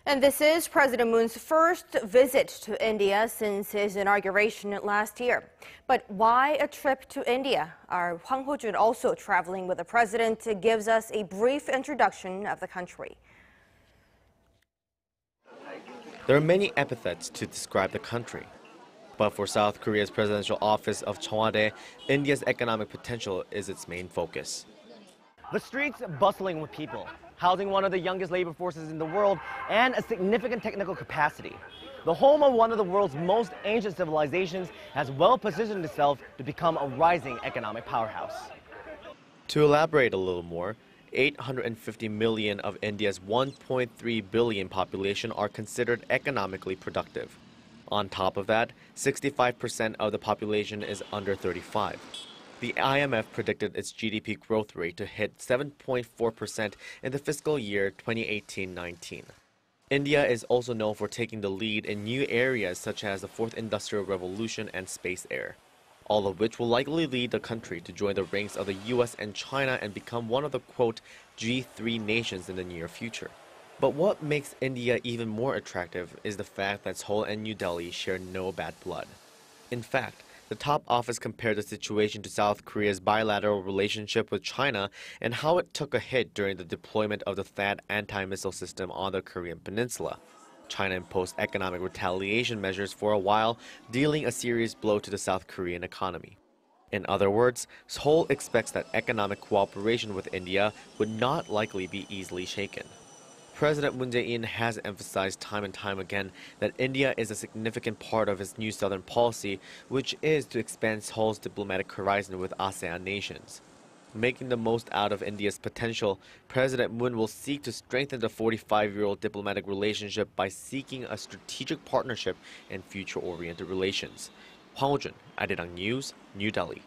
And this is President Moon's first visit to India since his inauguration last year. But why a trip to India? Our Hwang Hojun, also traveling with the president, gives us a brief introduction of the country. There are many epithets to describe the country. But for South Korea's presidential office of Cheong, India's economic potential is its main focus. The streets bustling with people, housing one of the youngest labor forces in the world and a significant technical capacity. The home of one of the world's most ancient civilizations has well positioned itself to become a rising economic powerhouse. To elaborate a little more, 850 million of India's 1.3 billion population are considered economically productive. On top of that, 65% of the population is under 35. The IMF predicted its GDP growth rate to hit 7.4% in the fiscal year 2018-19. India is also known for taking the lead in new areas such as the Fourth Industrial Revolution and space air, all of which will likely lead the country to join the ranks of the US and China and become one of the, quote, G3 nations in the near future. But what makes India even more attractive is the fact that Seoul and New Delhi share no bad blood. In fact, the top office compared the situation to South Korea's bilateral relationship with China and how it took a hit during the deployment of the THAAD anti-missile system on the Korean peninsula. China imposed economic retaliation measures for a while, dealing a serious blow to the South Korean economy. In other words, Seoul expects that economic cooperation with India would not likely be easily shaken. President Moon Jae-in has emphasized time and time again that India is a significant part of his new southern policy, which is to expand Seoul's diplomatic horizon with ASEAN nations. Making the most out of India's potential, President Moon will seek to strengthen the 45-year-old diplomatic relationship by seeking a strategic partnership and future-oriented relations. Hwang Hojun, Arirang News, New Delhi.